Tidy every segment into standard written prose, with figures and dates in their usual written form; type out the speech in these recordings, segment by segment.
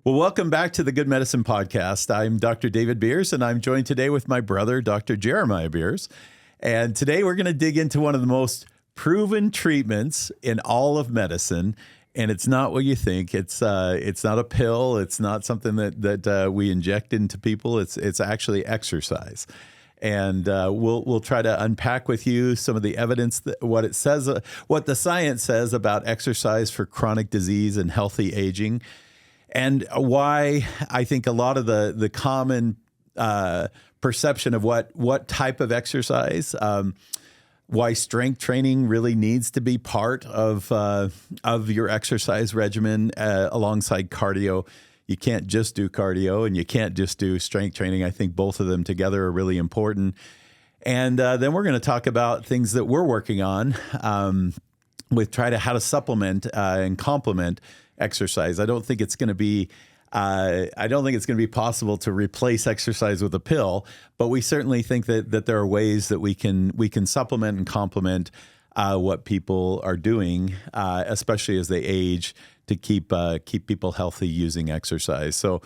Well, welcome back to the Good Medicine Podcast. I'm Dr. David Beers, and I'm joined today with my brother, Dr. Jeremiah Beers. And today we're going to dig into one of the most proven treatments in all of medicine. And it's not what you think. It's not a pill. It's not something that we inject into people. It's actually exercise. And we'll try to unpack with you some of the evidence, what it says, what the science says about exercise for chronic disease and healthy aging, and why I think a lot of the common perception of what type of exercise, why strength training really needs to be part of your exercise regimen alongside cardio. You can't just do cardio and you can't just do strength training. I think both of them together are really important. And then we're going to talk about things that we're working on with how to supplement and complement exercise. I don't think it's going to be possible to replace exercise with a pill, but we certainly think that there are ways that we can supplement and complement what people are doing, especially as they age, to keep people healthy using exercise. So,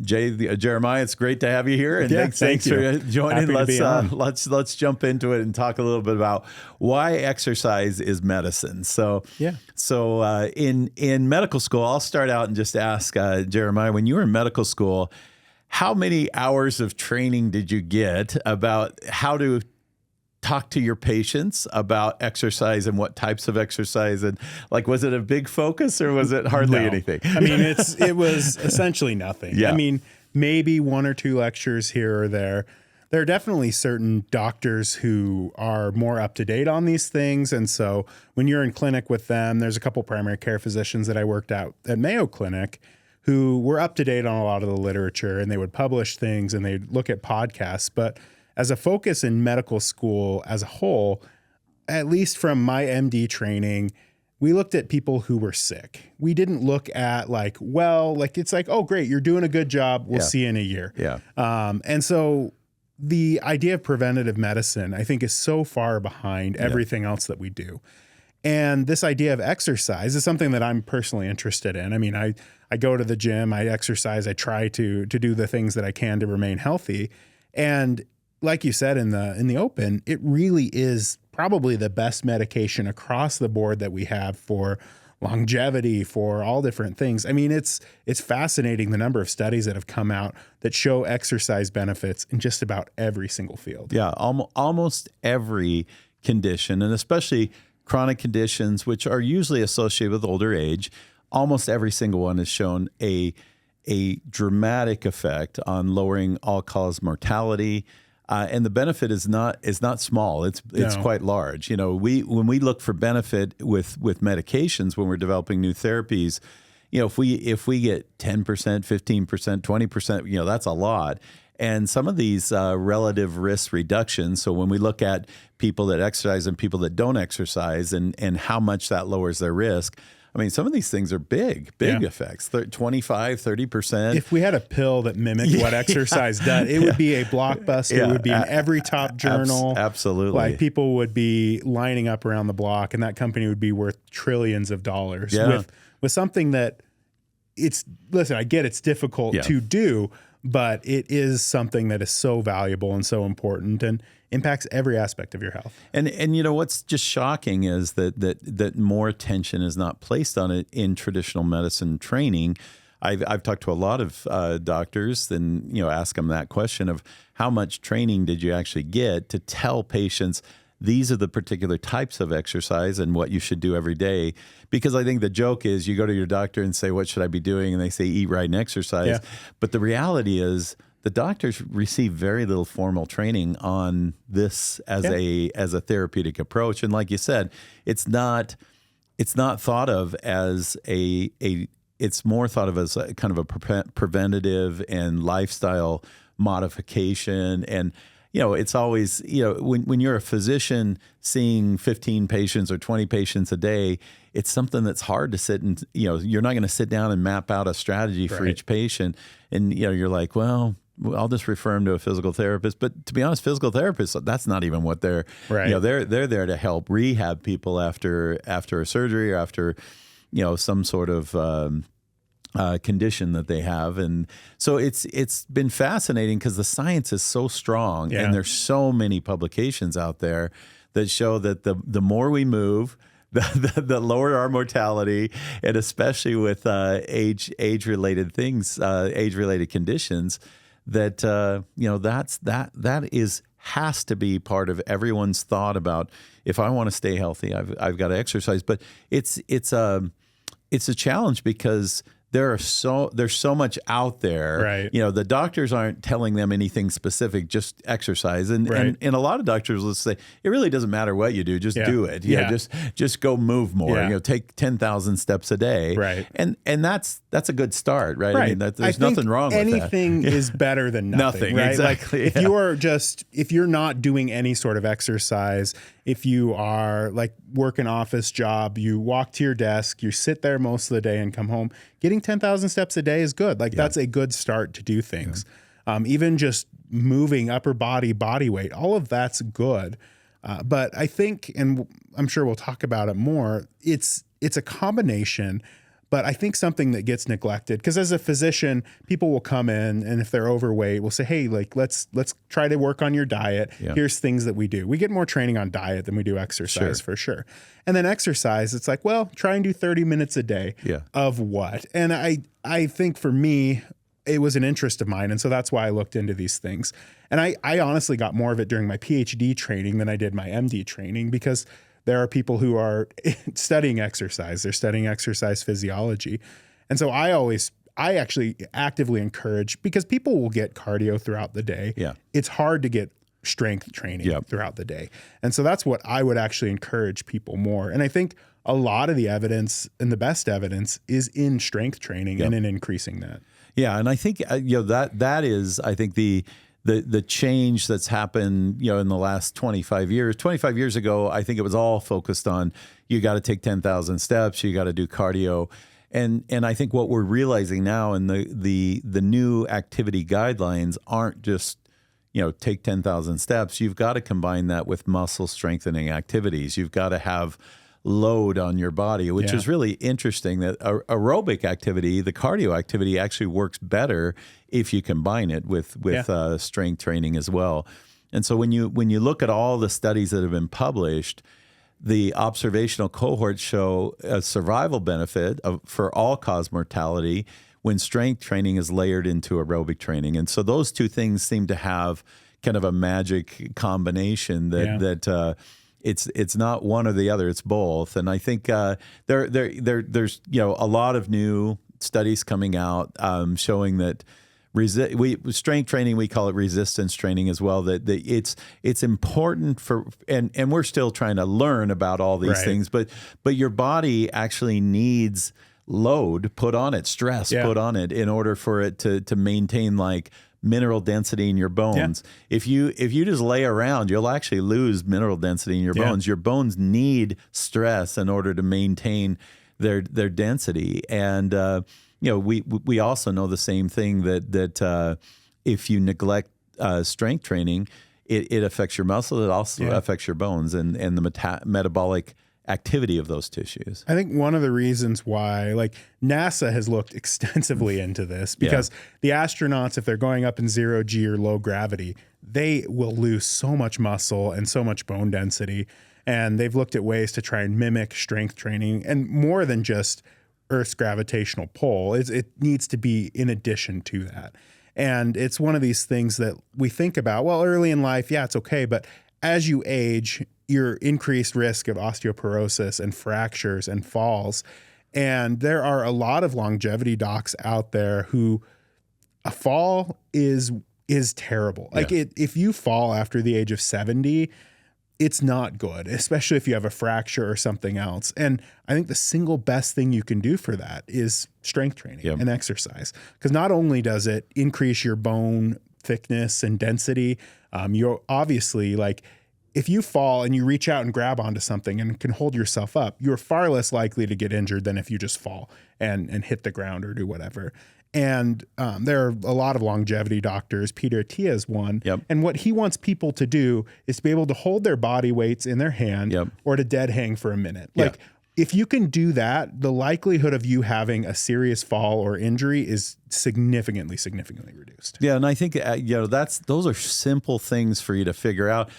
Jeremiah, it's great to have you here, and thanks for joining. Let's jump into it and talk a little bit about why exercise is medicine. So in medical school, I'll start out and just ask Jeremiah, when you were in medical school, how many hours of training did you get about how to talk to your patients about exercise and what types of exercise, and was it a big focus or was it hardly anything? I mean, it was essentially nothing. Yeah. I mean, maybe one or two lectures here or there. There are definitely certain doctors who are more up to date on these things. And so when you're in clinic with them, there's a couple primary care physicians that I worked out at Mayo Clinic who were up to date on a lot of the literature, and they would publish things and they'd look at podcasts. But as a focus in medical school as a whole, at least from my MD training, we looked at people who were sick. We didn't look at it's like, oh, great, you're doing a good job. We'll see you in a year. Yeah. And so the idea of preventative medicine, I think, is so far behind everything else that we do. And this idea of exercise is something that I'm personally interested in. I mean, I go to the gym, I exercise, I try to do the things that I can to remain healthy. And like you said in the open, it really is probably the best medication across the board that we have for longevity, for all different things. I mean, it's fascinating the number of studies that have come out that show exercise benefits in just about every single field. Yeah, almost every condition, and especially chronic conditions, which are usually associated with older age, almost every single one has shown a dramatic effect on lowering all-cause mortality. And the benefit is not small. It's quite large. You know, when we look for benefit with medications, when we're developing new therapies, you know, if we get 10%, 15%, 20%, you know, that's a lot. And some of these relative risk reductions. So when we look at people that exercise and people that don't exercise, and how much that lowers their risk, I mean, some of these things are big effects, 25, 30%. If we had a pill that mimicked what exercise does, it would be a blockbuster. It would be in every top journal. Absolutely. Like, people would be lining up around the block, and that company would be worth trillions of dollars with something that I get it's difficult to do, but it is something that is so valuable and so important and impacts every aspect of your health. And you know what's just shocking is that more attention is not placed on it in traditional medicine training. I've talked to a lot of doctors and ask them that question of how much training did you actually get to tell patients these are the particular types of exercise and what you should do every day. Because I think the joke is you go to your doctor and say, what should I be doing? And they say, eat right and exercise. Yeah. But the reality is the doctors receive very little formal training on this as a therapeutic approach. And like you said, it's not thought of as it's more thought of as a kind of a preventative and lifestyle modification. And it's always, when you're a physician seeing 15 patients or 20 patients a day, it's something that's hard to sit and, you're not going to sit down and map out a strategy for each patient. And, you're like, well, I'll just refer them to a physical therapist. But to be honest, physical therapists, that's not even what they're, they're there to help rehab people after a surgery or after, some sort of, condition that they have. And so it's been fascinating because the science is so strong, and there's so many publications out there that show that the more we move, the lower our mortality, and especially with age-related things, age-related conditions, that that has to be part of everyone's thought about, if I want to stay healthy, I've got to exercise. But it's a challenge because there's so much out there. Right. The doctors aren't telling them anything specific, just exercise. And a lot of doctors will say, it really doesn't matter what you do, just do it. Just go move more. Take 10,000 steps a day. Right. And that's a good start, right? Right. I mean, there's nothing wrong with that. Anything is better than nothing. Right? Exactly. Like, if you're not doing any sort of exercise, if you are like work an office job, you walk to your desk, you sit there most of the day and come home, getting 10,000 steps a day is good. Like that's a good start to do things. Even just moving upper body weight, all of that's good. But I think, and I'm sure we'll talk about it more, it's a combination. But I think something that gets neglected, because as a physician, people will come in, and if they're overweight, we'll say, hey, like let's try to work on your diet. Here's things that we do. We get more training on diet than we do exercise for sure. And then exercise, it's like, well, try and do 30 minutes a day of what? And I think for me, it was an interest of mine. And so that's why I looked into these things. And I honestly got more of it during my PhD training than I did my MD training, because there are people who are studying exercise. They're studying exercise physiology. And so I actually actively encourage, because people will get cardio throughout the day. It's hard to get strength training throughout the day. And so that's what I would actually encourage people more. And I think a lot of the evidence, and the best evidence, is in strength training and in increasing that. Yeah. And I think, that is, I think the change that's happened, in the last 25 years. 25 years ago, I think it was all focused on, you got to take 10,000 steps, you got to do cardio. And I think what we're realizing now, in the new activity guidelines, aren't just, take 10,000 steps. You've got to combine that with muscle strengthening activities. You've got to have load on your body, which is really interesting, that aerobic activity, the cardio activity, actually works better if you combine it with strength training as well. And so when you look at all the studies that have been published, the observational cohorts show a survival benefit for all-cause mortality when strength training is layered into aerobic training. And so those two things seem to have kind of a magic combination that it's not one or the other, it's both. And I think there's a lot of new studies coming out showing that strength training, we call it resistance training as well, that it's important for, and we're still trying to learn about all these things, but your body actually needs load put on it, stress put on it, in order for it to maintain like mineral density in your bones. If you just lay around, you'll actually lose mineral density in your bones. Your bones need stress in order to maintain their density. And we also know the same thing, that if you neglect strength training, it affects your muscle. It also affects your bones and the metabolic activity of those tissues. I think one of the reasons why, like, NASA has looked extensively into this, because the astronauts, if they're going up in 0 G or low gravity, they will lose so much muscle and so much bone density. And they've looked at ways to try and mimic strength training, and more than just Earth's gravitational pull. It needs to be in addition to that. And it's one of these things that we think about, well, early in life, it's okay. But as you age, your increased risk of osteoporosis and fractures and falls. And there are a lot of longevity docs out there who a fall is terrible. Like if you fall after the age of 70, it's not good, especially if you have a fracture or something else. And I think the single best thing you can do for that is strength training and exercise. Because not only does it increase your bone thickness and density, you're obviously, like, if you fall and you reach out and grab onto something and can hold yourself up, you're far less likely to get injured than if you just fall and hit the ground or do whatever. And there are a lot of longevity doctors. Peter Attia is one. And what he wants people to do is to be able to hold their body weights in their hand or to dead hang for a minute. Like, if you can do that, the likelihood of you having a serious fall or injury is significantly reduced. Yeah, and I think those are simple things for you to figure out.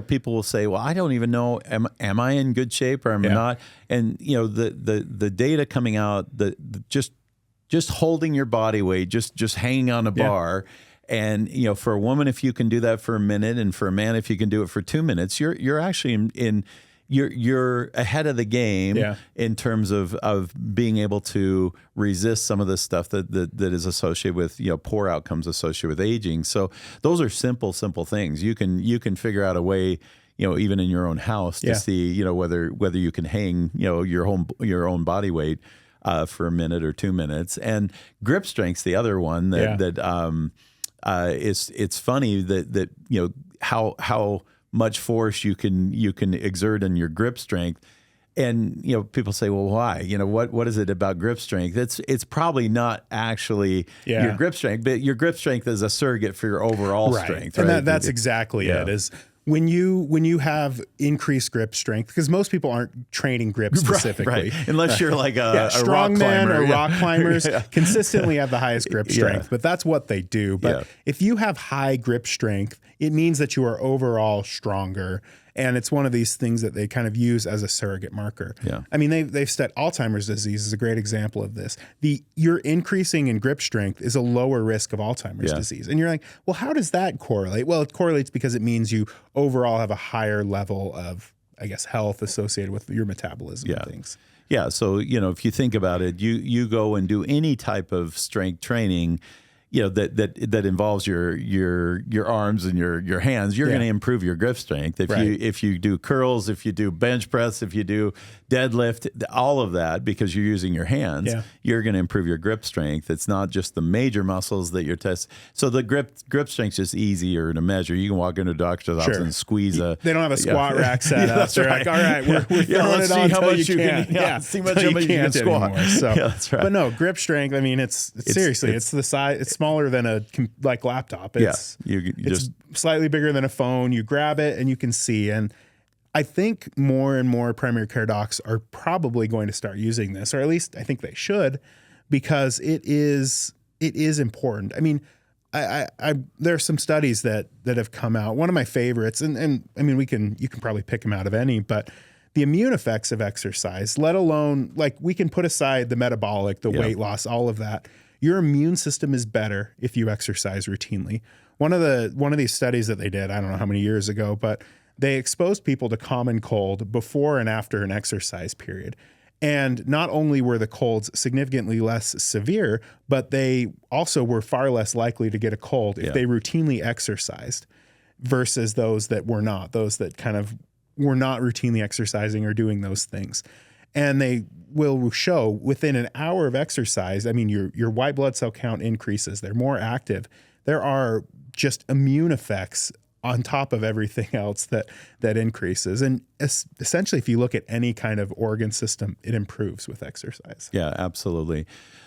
People will say, "Well, I don't even know am I in good shape or am I not?" And the data coming out, just holding your body weight, just hanging on a bar. And for a woman, if you can do that for a minute, and for a man, if you can do it for 2 minutes, you're actually you're ahead of the game in terms of being able to resist some of the stuff that is associated with poor outcomes associated with aging. So those are simple things. You can figure out a way, even in your own house, to see whether you can hang your own body weight for a minute or 2 minutes. And grip strength's the other one it's funny that how much force you can exert in your grip strength. And people say, well, why? What is it about grip strength? It's probably not actually your grip strength, but your grip strength is a surrogate for your overall strength. Right? And that's exactly it. Is when you have increased grip strength, because most people aren't training grip specifically, right. Unless you're like a strongmen or rock climbers, Yeah. consistently have the highest grip strength, but that's what they do. But if you have high grip strength, it means that you are overall stronger. And it's one of these things that they kind of use as a surrogate marker. Yeah. I mean, they've studied Alzheimer's disease is a great example of this. You're increasing in grip strength is a lower risk of Alzheimer's disease. And you're like, well, how does that correlate? Well, it correlates because it means you overall have a higher level of, I guess, health associated with your metabolism and things. Yeah. So, if you think about it, you go and do any type of strength training, that involves your arms and your hands, you're going to improve your grip strength. If you do curls, if you do bench press, if you do deadlift, all of that, because you're using your hands, you're going to improve your grip strength. It's not just the major muscles that you're testing. So the grip strength is just easier to measure. You can walk into a doctor's office and squeeze They don't have a squat rack set up. They're like, all right, we're throwing it on until you can't. See how much you can squat. Anymore. So, that's right. But no, grip strength, I mean, it's seriously, it's the size, it's smaller than a laptop. It's it's slightly bigger than a phone. You grab it and you can see. And I think more and more primary care docs are probably going to start using this, or at least I think they should, because it is important. I mean, there are some studies that have come out. One of my favorites, and I mean, you can probably pick them out of any, but the immune effects of exercise, let alone, like, we can put aside the metabolic, the weight loss, all of that. Your immune system is better if you exercise routinely. One of these studies that they did, I don't know how many years ago, but they exposed people to common cold before and after an exercise period. And not only were the colds significantly less severe, but they also were far less likely to get a cold if they routinely exercised versus those that were not, those that kind of were not routinely exercising or doing those things. And they will show within an hour of exercise, I mean, your white blood cell count increases. They're more active. There are just immune effects on top of everything else that increases. And essentially, if you look at any kind of organ system, it improves with exercise. Yeah, absolutely.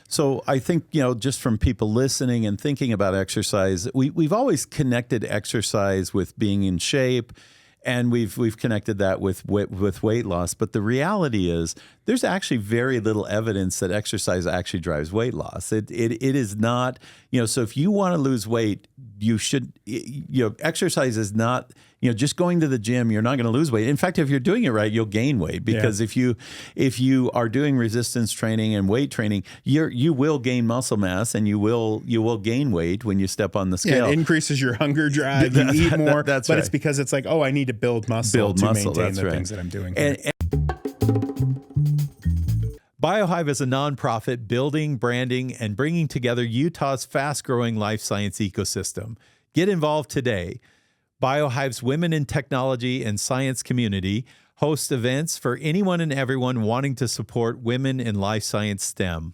So I think, just from people listening and thinking about exercise, we've always connected exercise with being in shape. And we've connected that with weight loss. But the reality is there's actually very little evidence that exercise actually drives weight loss. It is not, so if you want to lose weight, you should, exercise is not, just going to the gym, you're not going to lose weight. In fact, if you're doing it right, you'll gain weight, because if you are doing resistance training and weight training, you will gain muscle mass, and you will gain weight when you step on the scale. Yeah, it increases your hunger drive. You eat more, but it's because it's like, I need to build muscle to maintain the things that I'm doing. BioHive is a nonprofit building, branding, and bringing together Utah's fast-growing life science ecosystem. Get involved today. BioHive's Women in Technology and Science community hosts events for anyone and everyone wanting to support women in life science STEM.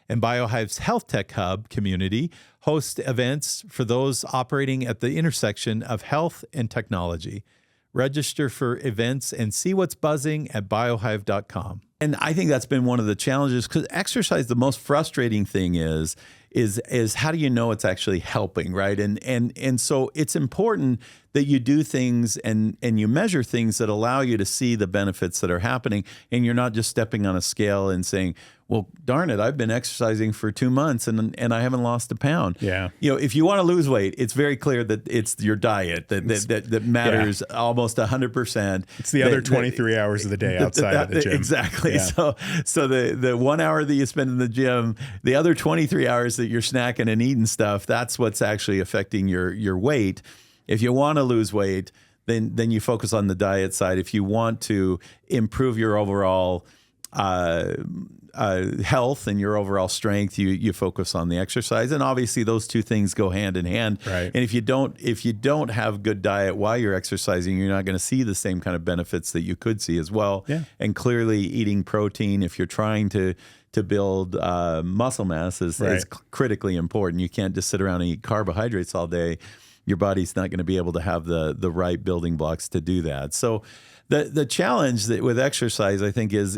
And BioHive's Health Tech Hub community hosts events for those operating at the intersection of health and technology. Register for events and see what's buzzing at biohive.com. And I think that's been one of the challenges, because exercise, the most frustrating thing is how do you know it's actually helping, right? And so it's important that you do things and you measure things that allow you to see the benefits that are happening, and you're not just stepping on a scale and saying, well, darn it, I've been exercising for 2 months and I haven't lost a pound. Yeah. If you want to lose weight, it's very clear that it's your diet that matters almost 100%. It's the other 23 hours of the day outside of the gym. Exactly. Yeah. So the 1 hour that you spend in the gym, the other 23 hours that you're snacking and eating stuff, that's what's actually affecting your weight. If you want to lose weight, then you focus on the diet side. If you want to improve your overall health and your overall strength, you focus on the exercise, and obviously those two things go hand in hand. Right. And if you don't have good diet while you're exercising, you're not going to see the same kind of benefits that you could see as well. Yeah. And clearly, eating protein, if you're trying to build muscle mass, is critically important. You can't just sit around and eat carbohydrates all day. Your body's not going to be able to have the right building blocks to do that. So the challenge with exercise, I think, is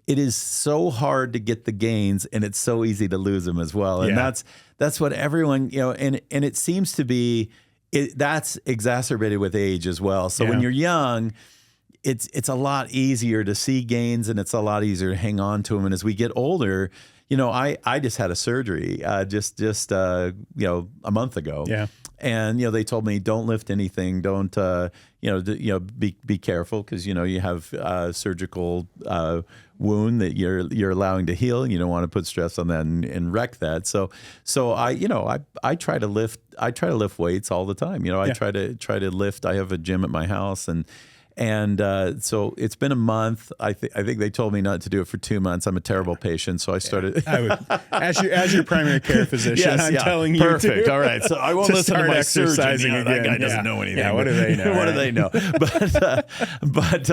it is so hard to get the gains, and it's so easy to lose them as well. And that's what everyone, and it seems to be that's exacerbated with age as well. So when you're young, it's a lot easier to see gains, and it's a lot easier to hang on to them. And as we get older, I just had a surgery just a month ago. Yeah. And they told me, don't lift anything, don't be careful, because you have a surgical wound that you're allowing to heal, and you don't want to put stress on that and wreck that. So I try to lift weights all the time. I try to lift. I have a gym at my house, and so it's been a month. I think they told me not to do it for 2 months. I'm a terrible patient, so I started. As your primary care physician, I'm telling you. Perfect. All right, so I won't listen to my exercising surgeon. again. That guy doesn't know anything. Yeah, what do they know? What do they know? But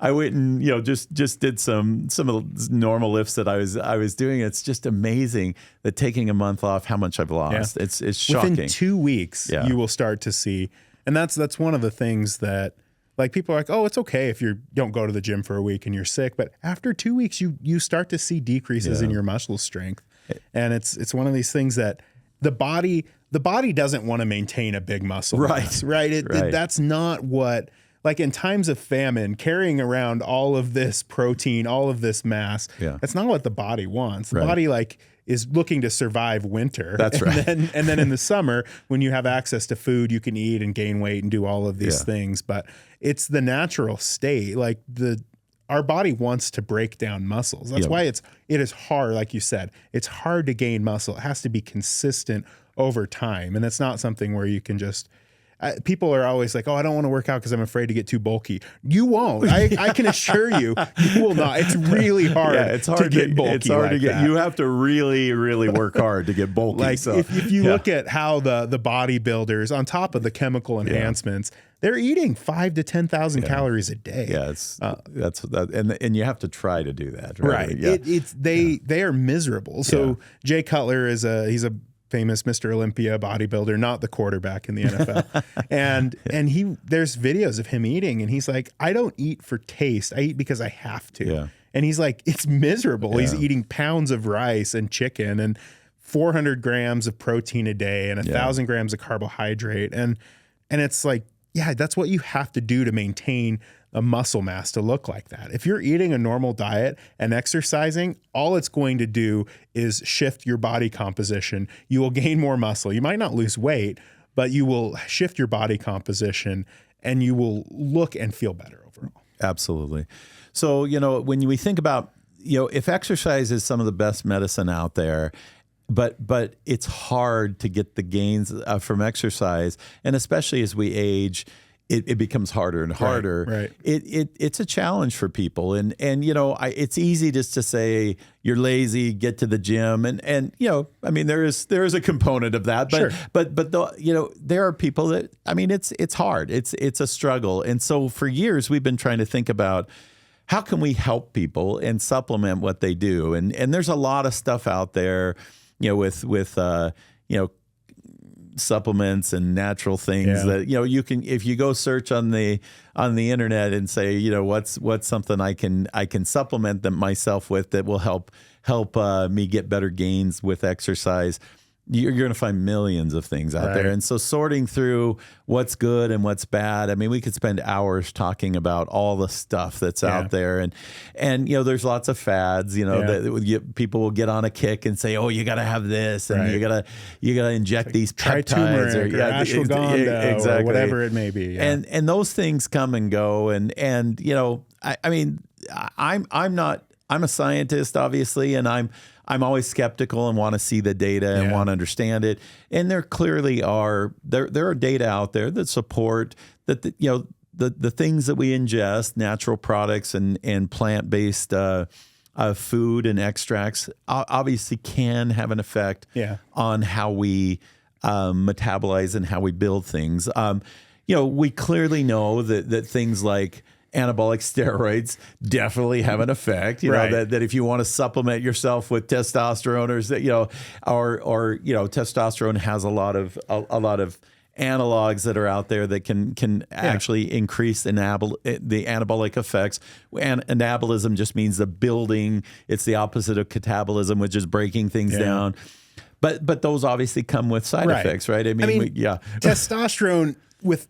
I went and just did some of the normal lifts that I was doing. It's just amazing that taking a month off, how much I've lost. Yeah. It's shocking. Within 2 weeks, you will start to see. And that's one of the things that, like, people are like, oh, it's okay if you don't go to the gym for a week and you're sick. But after 2 weeks, you start to see decreases in your muscle strength. And it's one of these things that the body doesn't want to maintain a big muscle mass, right? That's not what, like, in times of famine, carrying around all of this protein, all of this mass, that's not what the body wants. The body, is looking to survive winter. That's right. And then in the summer, when you have access to food, you can eat and gain weight and do all of these things. But it's the natural state. Like, our body wants to break down muscles. That's why it is hard. Like you said, it's hard to gain muscle. It has to be consistent over time. And it's not something where you can just, people are always like, oh, I don't want to work out because I'm afraid to get too bulky. You won't. I can assure you, you will not. It's really hard, to get bulky. It's hard to get. That. You have to really, really work hard to get bulky. Like, so, if you look at how the bodybuilders, on top of the chemical enhancements, they're eating 5,000 to 10,000 calories a day. Yeah, and you have to try to do that. Right. Yeah. They are miserable. So Jay Cutler he's a famous Mr. Olympia bodybuilder, not the quarterback in the NFL. and there's videos of him eating, and he's like, I don't eat for taste. I eat because I have to. Yeah. And he's like, it's miserable. Yeah. He's eating pounds of rice and chicken and 400 grams of protein a day and 1,000 grams of carbohydrate. And it's like, that's what you have to do to maintain a muscle mass to look like that. If you're eating a normal diet and exercising, all it's going to do is shift your body composition. You will gain more muscle. You might not lose weight, but you will shift your body composition and you will look and feel better overall. Absolutely. So, when we think about, if exercise is some of the best medicine out there, but it's hard to get the gains from exercise, and especially as we age, it becomes harder and harder. Right. It's a challenge for people, and it's easy just to say you're lazy, get to the gym, and I mean there is a component of that, but there are people that, I mean, it's hard, it's a struggle, and so for years we've been trying to think about how can we help people and supplement what they do, and there's a lot of stuff out there, with supplements and natural things that you can, if you go search on the internet and say what's something I can supplement them myself with that will help me get better gains with exercise. you're going to find millions of things out there. And so sorting through what's good and what's bad, I mean, we could spend hours talking about all the stuff that's out there. And you know, there's lots of fads, you know, that people will get on a kick and say, oh, you got to have this and you got to inject these peptides or ashwagandha or whatever it may be. And those things come and go. And you know, I mean, I'm a scientist, obviously, and I'm always skeptical and want to see the data and want to understand it. And there clearly are there are data out there that support that the things that we ingest, natural products and plant-based food and extracts, obviously can have an effect on how we metabolize and how we build things. You know, we clearly know that things like anabolic steroids definitely have an effect, you know, that if you want to supplement yourself with testosterone or testosterone has a lot of analogs that are out there that can actually increase the anabolic effects. And anabolism just means the building. It's the opposite of catabolism, which is breaking things down. But those obviously come with side effects, right? I mean testosterone,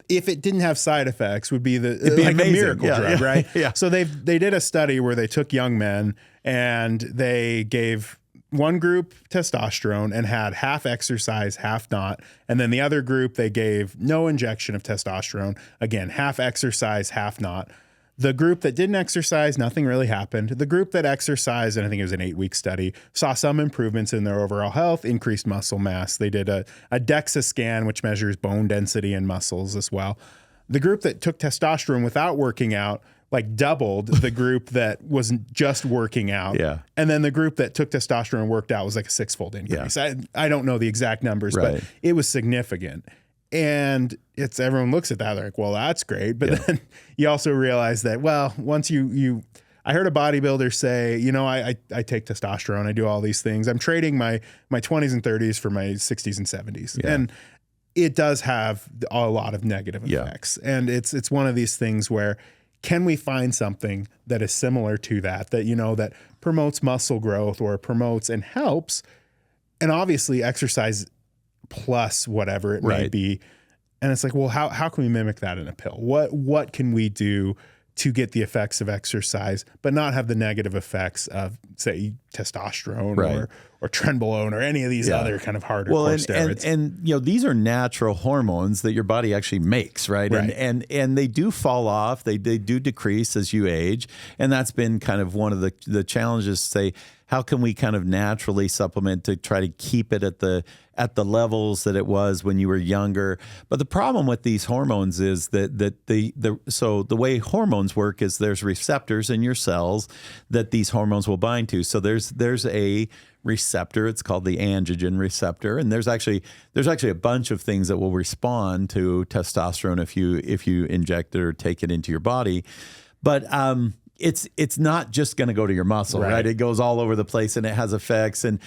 if it didn't have side effects, would be like a miracle drug, right? So they did a study where they took young men and they gave one group testosterone and had half exercise, half not. And then the other group, they gave no injection of testosterone. Again, half exercise, half not. The group that didn't exercise, nothing really happened. The group that exercised, and I think it was an 8-week study, saw some improvements in their overall health, increased muscle mass. They did a DEXA scan, which measures bone density and muscles as well. The group that took testosterone without working out, like doubled the group that wasn't just working out. And then the group that took testosterone and worked out was like a 6-fold increase. I don't know the exact numbers, but it was significant. And everyone looks at that, they're like, well, that's great. But then you also realize that, well, once I heard a bodybuilder say, you know, I take testosterone, I do all these things. I'm trading my 20s and 30s for my 60s and 70s. And it does have a lot of negative effects. And it's one of these things where, can we find something that is similar to that, you know, that promotes muscle growth or promotes and helps? And obviously exercise plus whatever it may be. And it's like, well, how can we mimic that in a pill? What can we do to get the effects of exercise, but not have the negative effects of, say, testosterone or trenbolone or any of these other kind of harder core steroids? And you know, these are natural hormones that your body actually makes, right? And they do fall off. They do decrease as you age. And that's been kind of one of the challenges, say, how can we kind of naturally supplement to try to keep it at the levels that it was when you were younger? But the problem with these hormones is that the way hormones work is there's receptors in your cells that these hormones will bind to. So there's a receptor. It's called the androgen receptor, and there's actually a bunch of things that will respond to testosterone if you inject it or take it into your body. But it's not just going to go to your muscle, right? It goes all over the place and it has effects. And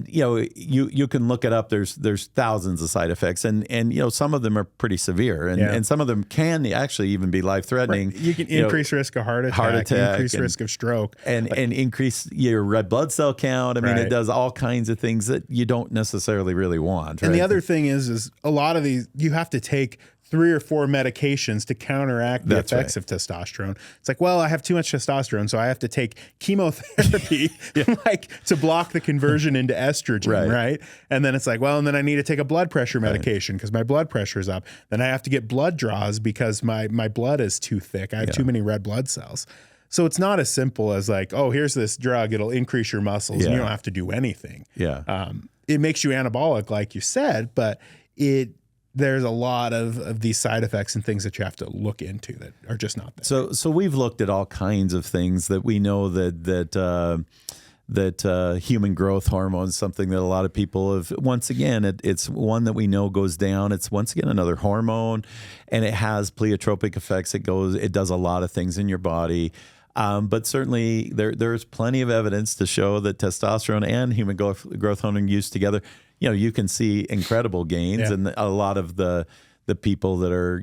you know, you can look it up. There's thousands of side effects, and you know, some of them are pretty severe, and some of them can actually even be life threatening. You can increase risk of heart attack, increase risk of stroke, and increase your red blood cell count. I mean, it does all kinds of things that you don't necessarily really want. And the other thing is a lot of these you have to take 3 or 4 medications to counteract the effects of testosterone. It's like, well, I have too much testosterone, so I have to take chemotherapy like to block the conversion into estrogen, right? And then it's like, well, and then I need to take a blood pressure medication because my blood pressure is up. Then I have to get blood draws because my blood is too thick. I have too many red blood cells. So it's not as simple as like, oh, here's this drug, it'll increase your muscles and you don't have to do anything. It makes you anabolic, like you said, but there's a lot of these side effects and things that you have to look into that are just not there. So we've looked at all kinds of things that we know that human growth hormone is something that a lot of people have. Once again, it's one that we know goes down. It's once again another hormone, and it has pleiotropic effects. It does a lot of things in your body. But certainly there's plenty of evidence to show that testosterone and human growth hormone used together, you know, you can see incredible gains, and a lot of the the people that are,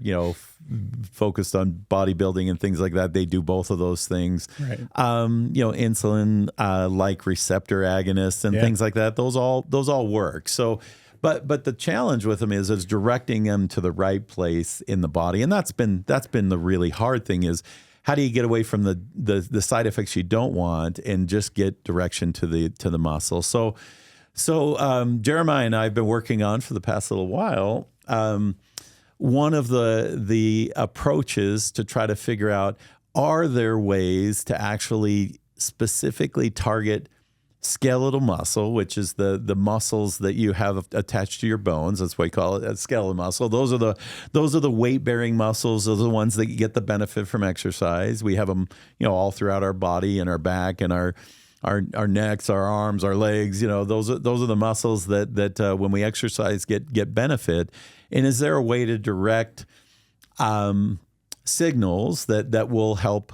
focused on bodybuilding and things like that, they do both of those things. Right. Insulin like receptor agonists and things like that. Those all work. So, but the challenge with them is directing them to the right place in the body, and that's been the really hard thing is how do you get away from the side effects you don't want and just get direction to the muscle. So Jeremiah and I have been working on for the past little while. One of the approaches to try to figure out, are there ways to actually specifically target skeletal muscle, which is the muscles that you have attached to your bones. That's why we call it a skeletal muscle. Those are the weight-bearing muscles. Those are the ones that get the benefit from exercise. We have them, all throughout our body and our back and our necks, our arms, our legs. Those are the muscles that when we exercise get benefit. And is there a way to direct signals that will help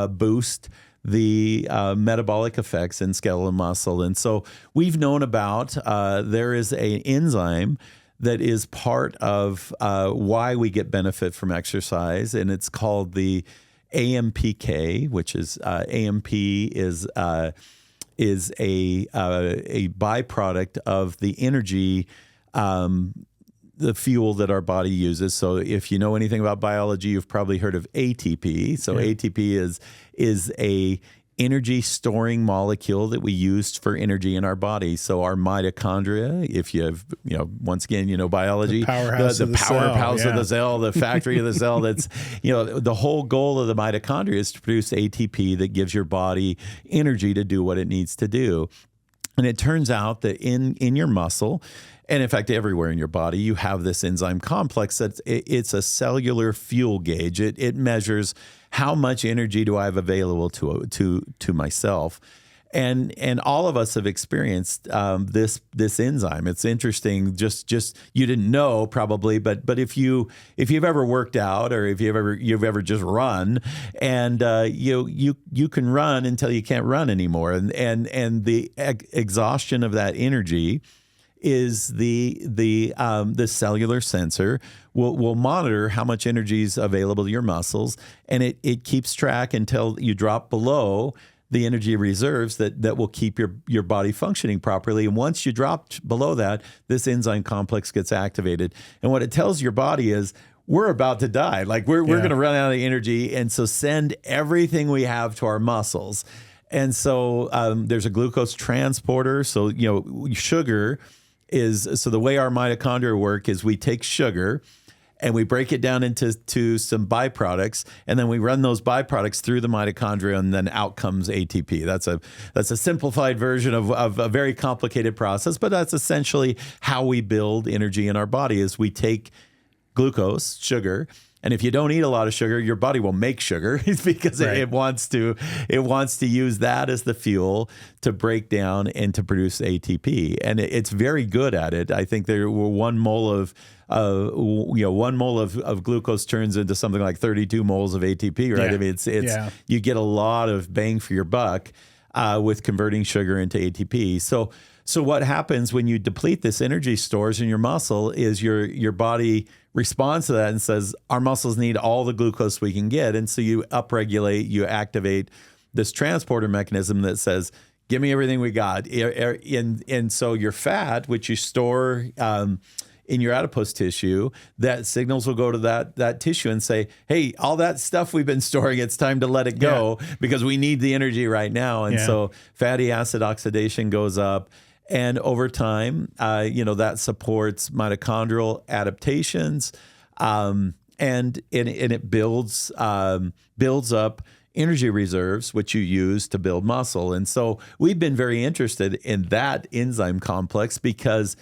boost the metabolic effects in skeletal muscle? And so we've known about there is an enzyme that is part of why we get benefit from exercise, and it's called the AMPK, which is AMP is a byproduct of the energy, the fuel that our body uses. So if you know anything about biology, you've probably heard of ATP. So ATP is a energy storing molecule that we use for energy in our body. So our mitochondria, if you have, once again, biology, the powerhouse of the cell, the factory of the cell, that's, the whole goal of the mitochondria is to produce ATP that gives your body energy to do what it needs to do. And it turns out that in your muscle, and in fact, everywhere in your body, you have this enzyme complex it's a cellular fuel gauge. It measures how much energy do I have available to myself. And all of us have experienced this enzyme. It's interesting. Just you didn't know probably, but if you've ever worked out or if you've ever just run, and you can run until you can't run anymore, and the exhaustion of that energy is the cellular sensor will monitor how much energy is available to your muscles, and it keeps track until you drop below the energy reserves that will keep your body functioning properly. And once you drop below that, this enzyme complex gets activated. And what it tells your body is, we're about to die. Like we're going to run out of energy. And so send everything we have to our muscles. And so there's a glucose transporter. So, sugar so the way our mitochondria work is we take sugar and we break it down into some byproducts, and then we run those byproducts through the mitochondria, and then out comes ATP. That's a simplified version of a very complicated process, but that's essentially how we build energy in our body. Is we take glucose, sugar, and if you don't eat a lot of sugar, your body will make sugar because it wants to use that as the fuel to break down and to produce ATP. And it's very good at it. I think there were 1 mole of 1 mole of glucose turns into something like 32 moles of ATP, right? Yeah. I mean, you get a lot of bang for your buck with converting sugar into ATP. So what happens when you deplete this energy stores in your muscle is your body responds to that and says, our muscles need all the glucose we can get. And so you upregulate, you activate this transporter mechanism that says, give me everything we got. And so your fat, which you store in your adipose tissue, that signals will go to that tissue and say, hey, all that stuff we've been storing, it's time to let it go because we need the energy right now. And so fatty acid oxidation goes up. And over time, that supports mitochondrial adaptations, and it builds up energy reserves, which you use to build muscle. And so we've been very interested in that enzyme complex because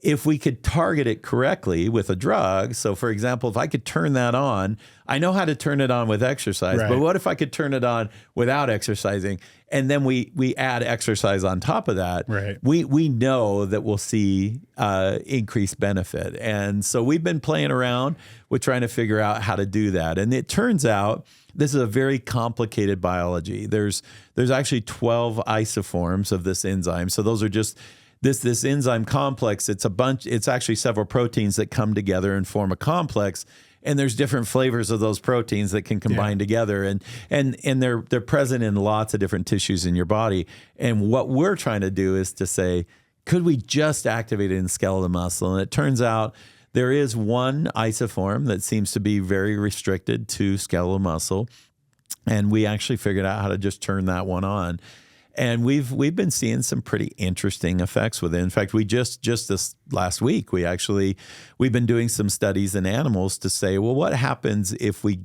if we could target it correctly with a drug, so for example, if I could turn that on, I know how to turn it on with exercise, but what if I could turn it on without exercising? And then we add exercise on top of that. Right. We know that we'll see increased benefit. And so we've been playing around with trying to figure out how to do that. And it turns out this is a very complicated biology. There's actually 12 isoforms of this enzyme. So those are just this enzyme complex, it's actually several proteins that come together and form a complex. And there's different flavors of those proteins that can combine together, and they're present in lots of different tissues in your body. And what we're trying to do is to say, could we just activate it in skeletal muscle? And it turns out there is one isoform that seems to be very restricted to skeletal muscle, and we actually figured out how to just turn that one on. And we've been seeing some pretty interesting effects with it. In fact, we just this last week, we've been doing some studies in animals to say, well, what happens if we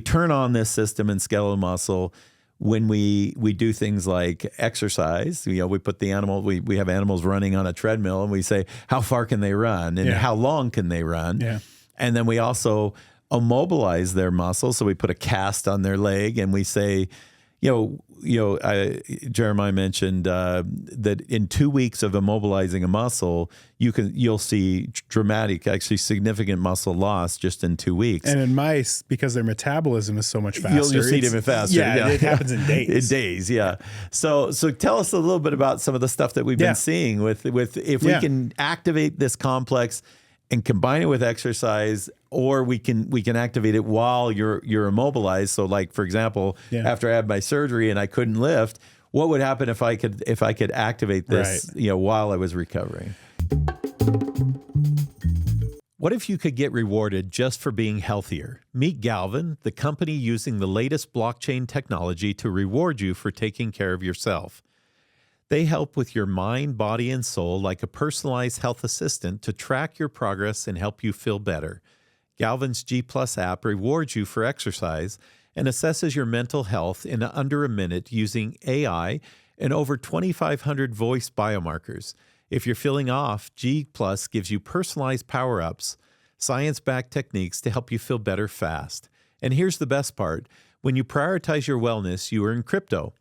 turn on this system in skeletal muscle when we do things like exercise? We put the animal, we have animals running on a treadmill, and we say, how far can they run and how long can they run? Yeah. And then we also immobilize their muscles. So we put a cast on their leg, and we say, Jeremiah mentioned that in 2 weeks of immobilizing a muscle, you'll see dramatic, actually significant muscle loss just in 2 weeks. And in mice, because their metabolism is so much faster, you'll see it even faster. Yeah, it happens in days. In days, yeah. So tell us a little bit about some of the stuff that we've been seeing with if we can activate this complex and combine it with exercise, or we can activate it while you're immobilized. So, like, for example, after I had my surgery and I couldn't lift, what would happen if I could activate this while I was recovering? What if you could get rewarded just for being healthier? Meet Galvin, the company using the latest blockchain technology to reward you for taking care of yourself. They help with your mind, body, and soul like a personalized health assistant to track your progress and help you feel better. Galvin's G Plus app rewards you for exercise and assesses your mental health in under a minute using AI and over 2,500 voice biomarkers. If you're feeling off, G Plus gives you personalized power-ups, science-backed techniques to help you feel better fast. And here's the best part. When you prioritize your wellness, you earn crypto.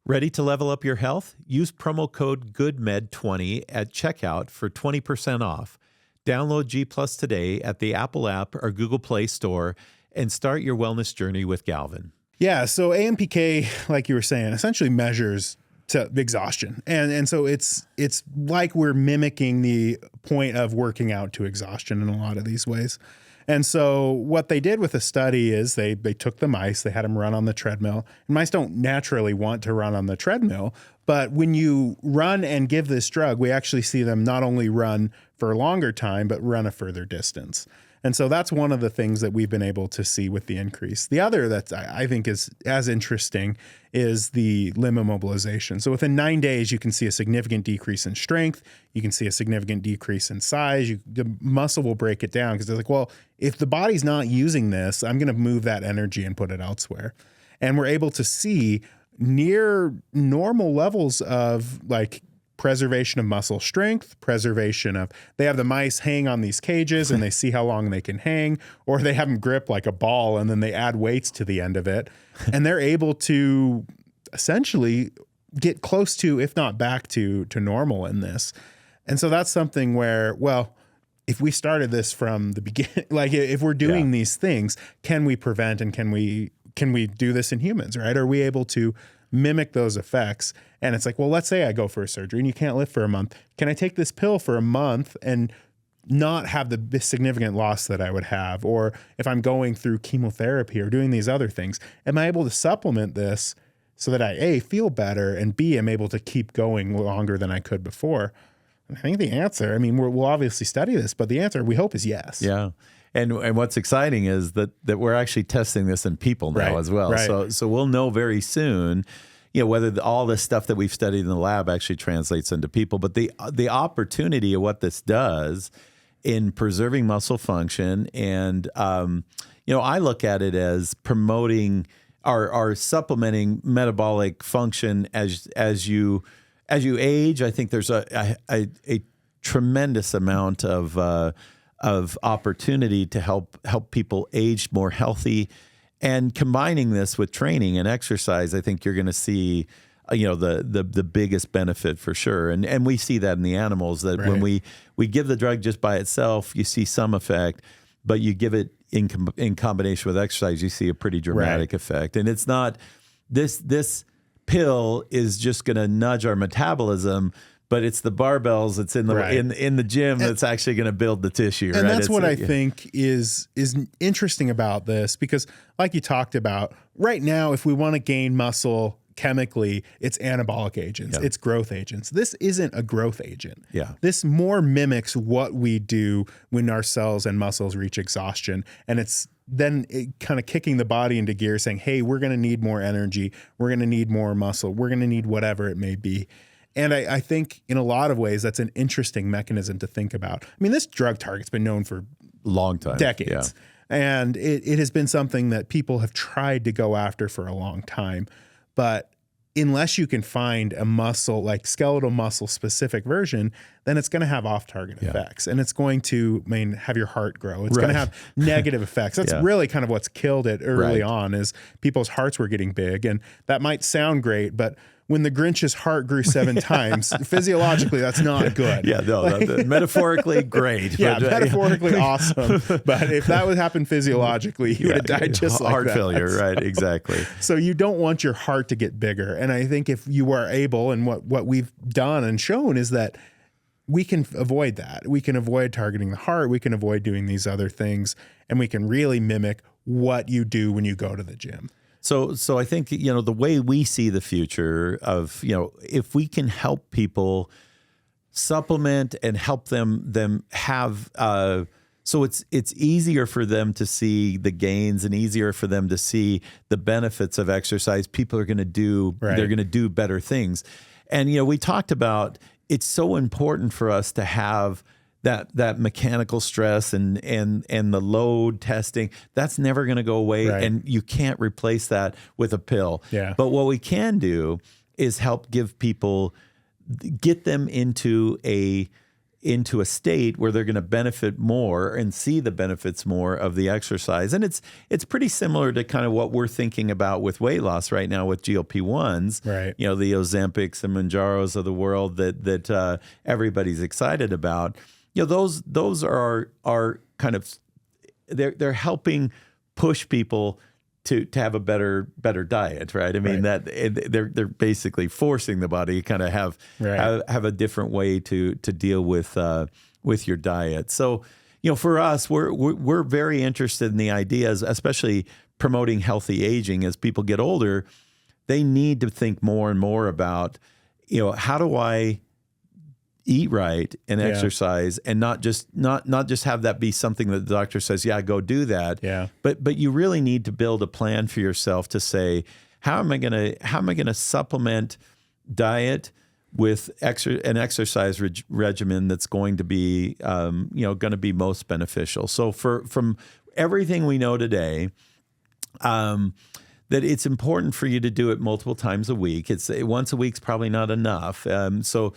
Ready to level up your health? Use promo code GOODMED20 at checkout for 20% off. Download G Plus today at the Apple app or Google Play Store and start your wellness journey with Galvin. Yeah, so AMPK, like you were saying, essentially measures to exhaustion. And so it's like we're mimicking the point of working out to exhaustion in a lot of these ways. And so what they did with the study is they took the mice, they had them run on the treadmill. And mice don't naturally want to run on the treadmill, but when you run and give this drug, we actually see them not only run for a longer time, but run a further distance. And so that's one of the things that we've been able to see with the increase. The other that I think is as interesting is the limb immobilization. So within 9 days, you can see a significant decrease in strength. You can see a significant decrease in size. The muscle will break it down because they're like, well, if the body's not using this, I'm going to move that energy and put it elsewhere. And we're able to see near normal levels of like preservation of muscle strength, they have the mice hang on these cages and they see how long they can hang, or they have them grip like a ball and then they add weights to the end of it. And they're able to essentially get close to, if not back to normal in this. And so that's something where, well, if we started this from the beginning, like if we're doing these things, can we prevent and can we do this in humans, right? Are we able to mimic those effects? And it's like, well, let's say I go for a surgery and you can't lift for a month. Can I take this pill for a month and not have the significant loss that I would have? Or if I'm going through chemotherapy or doing these other things, am I able to supplement this so that I, A, feel better, and B, am able to keep going longer than I could before? And I think the answer, I mean, we'll obviously study this, but the answer we hope is yes. Yeah. And what's exciting is that we're actually testing this in people now as well. Right. So we'll know very soon, whether all this stuff that we've studied in the lab actually translates into people. But the opportunity of what this does in preserving muscle function, and I look at it as promoting or supplementing metabolic function as you age. I think there's a tremendous amount of opportunity to help people age more healthy, and combining this with training and exercise, I think you're going to see, the biggest benefit for sure. And we see that in the animals, that when we give the drug just by itself, you see some effect, but you give it in combination with exercise, you see a pretty dramatic effect. And it's not this pill is just going to nudge our metabolism, but it's the barbells that's in the Right. in the gym that's actually going to build the tissue. And right? that's It's what like- I think is interesting about this, because like you talked about, right now, if we want to gain muscle chemically, it's anabolic agents, it's growth agents. This isn't a growth agent. Yeah. This more mimics what we do when our cells and muscles reach exhaustion. And it's then kind of kicking the body into gear, saying, hey, we're going to need more energy. We're going to need more muscle. We're going to need whatever it may be. And I think in a lot of ways, that's an interesting mechanism to think about. I mean, this drug target's been known for long time, decades. And it has been something that people have tried to go after for a long time. But unless you can find a muscle, like skeletal muscle specific version, then it's going to have off target effects. And it's going to have your heart grow. It's going to have negative effects. That's really kind of what's killed it early on, is people's hearts were getting big. And that might sound great, but when the Grinch's heart grew 7 times, physiologically, that's not good. Yeah, no, metaphorically great. Yeah, but, metaphorically awesome. But if that would happen physiologically, he would have died just like heart that. failure, right? Exactly. So you don't want your heart to get bigger. And I think if you are able, and what we've done and shown is that we can avoid that. We can avoid targeting the heart. We can avoid doing these other things. And we can really mimic what you do when you go to the gym. So I think, the way we see the future of, if we can help people supplement and help them have, so it's easier for them to see the gains and easier for them to see the benefits of exercise. People are going to do, they're going to do better things. And, we talked about, it's so important for us to have that mechanical stress and the load testing. That's never going to go away, and you can't replace that with a pill. Yeah. But what we can do is help get them into a state where they're going to benefit more and see the benefits more of the exercise. And it's pretty similar to kind of what we're thinking about with weight loss right now with GLP-1s. Right. The Ozempics and Mounjaros of the world that everybody's excited about. Those are kind of, they're helping push people to have a better diet, right? I mean that they're basically forcing the body to kind of have a different way to deal with your diet. So for us, we're very interested in the ideas, especially promoting healthy aging. As people get older, they need to think more and more about how do I eat right and exercise, and not just have that be something that the doctor says, go do that. Yeah. But you really need to build a plan for yourself to say, how am I gonna supplement diet with an exercise regimen that's going to be going to be most beneficial. So from everything we know today, that it's important for you to do it multiple times a week. It's once a week's probably not enough. So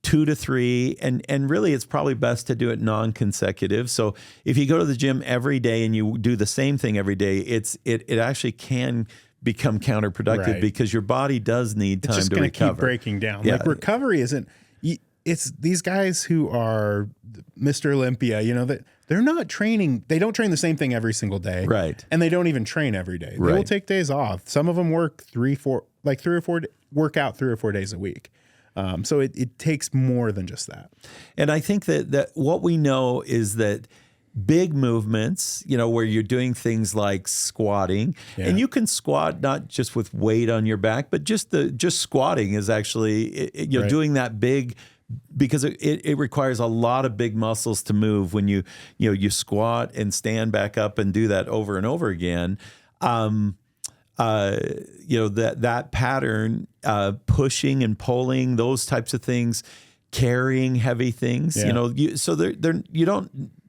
2 to 3, and really it's probably best to do it non-consecutive. So if you go to the gym every day and you do the same thing every day, it actually can become counterproductive because your body does need time to recover. It's just going to keep breaking down. Yeah. Like recovery isn't. It's these guys who are Mr. Olympia. That they're not training. They don't train the same thing every single day. Right. And they don't even train every day. They will Right. take days off. Some of them work 3 or 4 work out 3 or 4 days a week. So it takes more than just that. And I think that what we know is that big movements, where you're doing things like squatting, and you can squat not just with weight on your back, but just squatting is actually, doing that big, because it requires a lot of big muscles to move when you squat and stand back up and do that over and over again. That pattern, pushing and pulling, those types of things, carrying heavy things,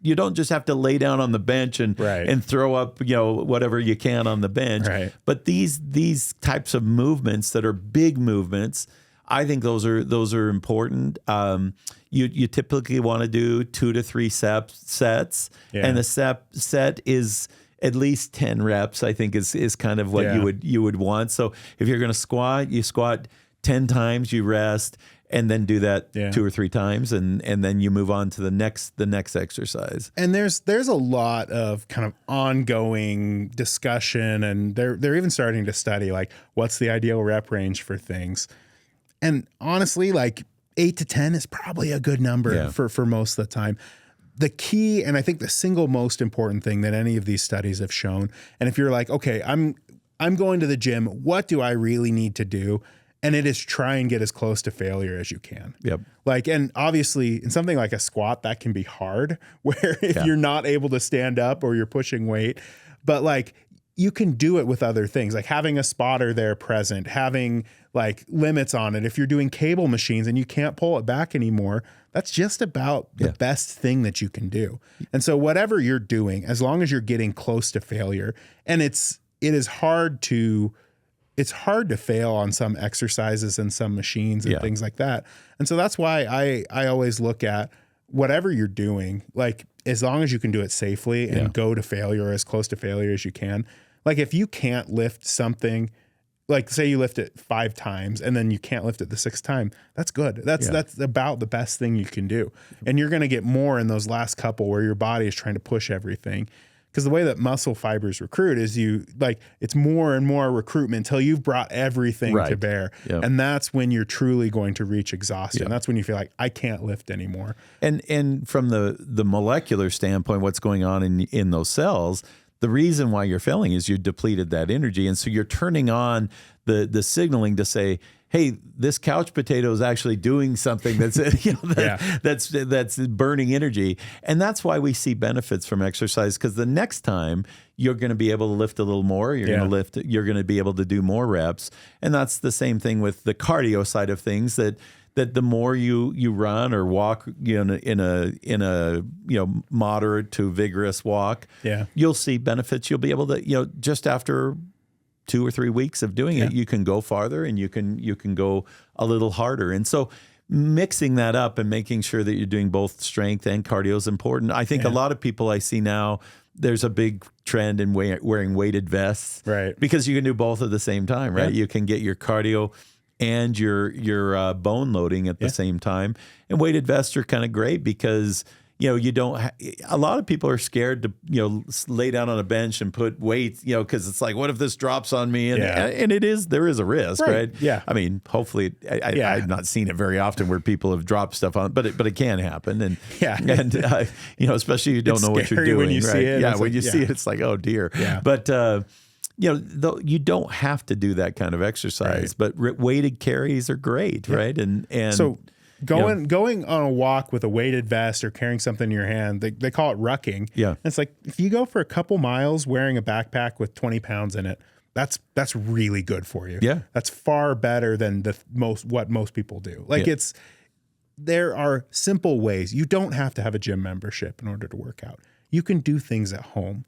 you don't just have to lay down on the bench and throw up, whatever you can on the bench. Right. But these types of movements that are big movements, I think those are important. You typically want to do 2 to 3 sets, and the set is at least 10 reps, I think is kind of what you would want. So if you're going to squat, you squat 10 times, you rest, and then do that 2 or 3 times, and then you move on to the next exercise. And there's a lot of kind of ongoing discussion, and they're even starting to study like what's the ideal rep range for things. And honestly, like 8 to 10 is probably a good number for most of the time. The key, and I think the single most important thing that any of these studies have shown, and if you're like, okay, I'm going to the gym, what do I really need to do? And it is try and get as close to failure as you can. Yep. Like, and obviously in something like a squat, that can be hard where if you're not able to stand up or you're pushing weight, but like you can do it with other things, like having a spotter there present, having like limits on it. If you're doing cable machines and you can't pull it back anymore, that's just about the best thing that you can do. And so whatever you're doing, as long as you're getting close to failure, and it's hard to fail on some exercises and some machines and things like that. And so that's why I always look at whatever you're doing, like as long as you can do it safely and go to failure, as close to failure as you can. Like if you can't lift something, like say you lift it 5 times and then you can't lift it the 6th time, that's good. That's about the best thing you can do. And you're going to get more in those last couple where your body is trying to push everything. Because the way that muscle fibers recruit is it's more and more recruitment until you've brought everything to bear. Yep. And that's when you're truly going to reach exhaustion. Yep. That's when you feel like I can't lift anymore. And from the molecular standpoint, what's going on in those cells, the reason why you're failing is you depleted that energy. And so you're turning on the signaling to say, hey, this couch potato is actually doing something that's that's burning energy. And that's why we see benefits from exercise, because the next time you're going to be able to lift a little more, you're going to be able to do more reps. And that's the same thing with the cardio side of things, that the more you run or walk, in a moderate to vigorous walk, you'll see benefits. You'll be able to, just after 2 or 3 weeks of doing it, you can go farther and you can go a little harder. And so mixing that up and making sure that you're doing both strength and cardio is important. I think a lot of people I see now, there's a big trend in wearing weighted vests, right? Because you can do both at the same time, right? You can get your cardio and your bone loading at the same time. And weighted vests are kind of great because you don't. A lot of people are scared to lay down on a bench and put weights, because it's like, what if this drops on me? And there is a risk, right? Yeah. I mean, hopefully, I've not seen it very often where people have dropped stuff on, but it can happen, and especially if you don't know what you're doing, when you see it. Yeah, when you see it, it's like, oh dear. Yeah. But you don't have to do that kind of exercise, but weighted carries are great, right? And so. Going on a walk with a weighted vest or carrying something in your hand, they call it rucking. Yeah. And it's like, if you go for a couple miles wearing a backpack with 20 pounds in it, that's really good for you. Yeah. That's far better than what most people do. Like there are simple ways. You don't have to have a gym membership in order to work out. You can do things at home.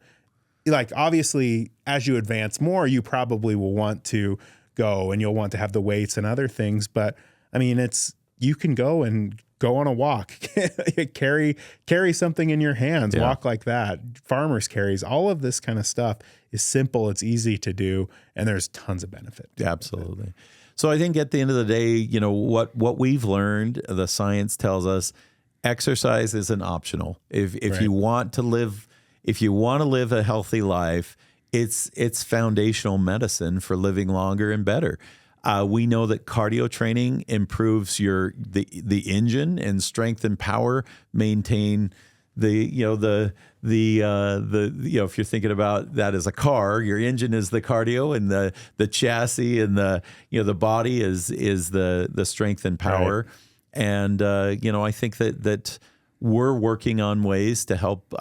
Like obviously, as you advance more, you probably will want to go and you'll want to have the weights and other things. But I mean, you can go on a walk, carry something in your hands, walk like that. Farmers carries, all of this kind of stuff is simple. It's easy to do. And there's tons of benefit. Absolutely. So I think at the end of the day, what we've learned, the science tells us exercise isn't optional. If you want to live a healthy life, it's foundational medicine for living longer and better. We know that cardio training improves the engine and strength and power, maintain if you're thinking about that as a car, your engine is the cardio and the chassis and the body is the strength and power. Right. And I think that we're working on ways to help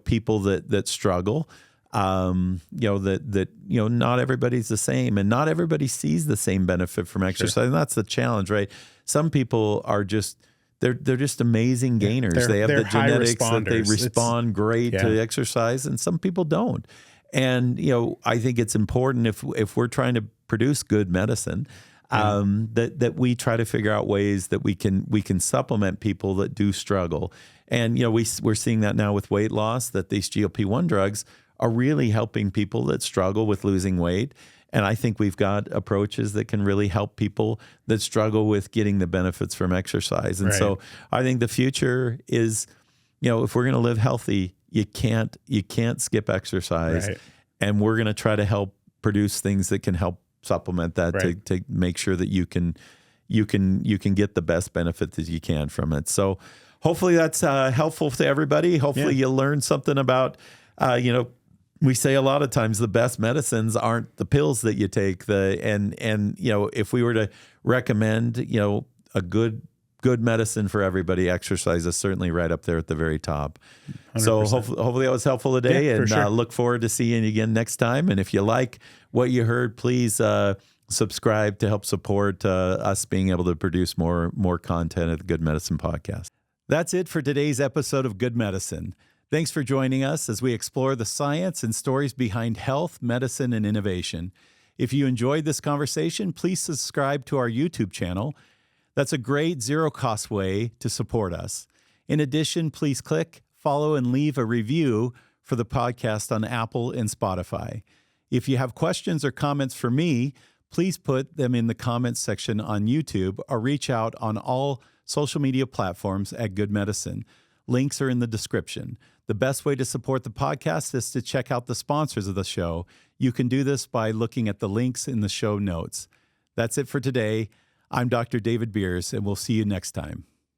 people that struggle. Not everybody's the same and not everybody sees the same benefit from exercise. Sure. And that's the challenge, right? Some people are they're just amazing gainers. They have the genetics that they respond great to exercise, and some people don't. And, I think it's important if we're trying to produce good medicine, that we try to figure out ways that we can supplement people that do struggle. And, we're seeing that now with weight loss, that these GLP-1 drugs are really helping people that struggle with losing weight. And I think we've got approaches that can really help people that struggle with getting the benefits from exercise. And so I think the future is, if we're going to live healthy, you can't skip exercise. Right. And we're going to try to help produce things that can help supplement that to make sure that you can you can get the best benefit that you can from it. So hopefully that's helpful to everybody. Hopefully you learn something about, we say a lot of times the best medicines aren't the pills that you take. And if we were to recommend, a good medicine for everybody, exercise is certainly right up there at the very top. 100%. So hopefully that was helpful today, and sure. Look forward to seeing you again next time. And if you like what you heard, please subscribe to help support us being able to produce more content at the Good Medicine Podcast. That's it for today's episode of Good Medicine. Thanks for joining us as we explore the science and stories behind health, medicine, and innovation. If you enjoyed this conversation, please subscribe to our YouTube channel. That's a great zero-cost way to support us. In addition, please click, follow, and leave a review for the podcast on Apple and Spotify. If you have questions or comments for me, please put them in the comments section on YouTube or reach out on all social media platforms at Good Medicine. Links are in the description. The best way to support the podcast is to check out the sponsors of the show. You can do this by looking at the links in the show notes. That's it for today. I'm Dr. David Beers, and we'll see you next time.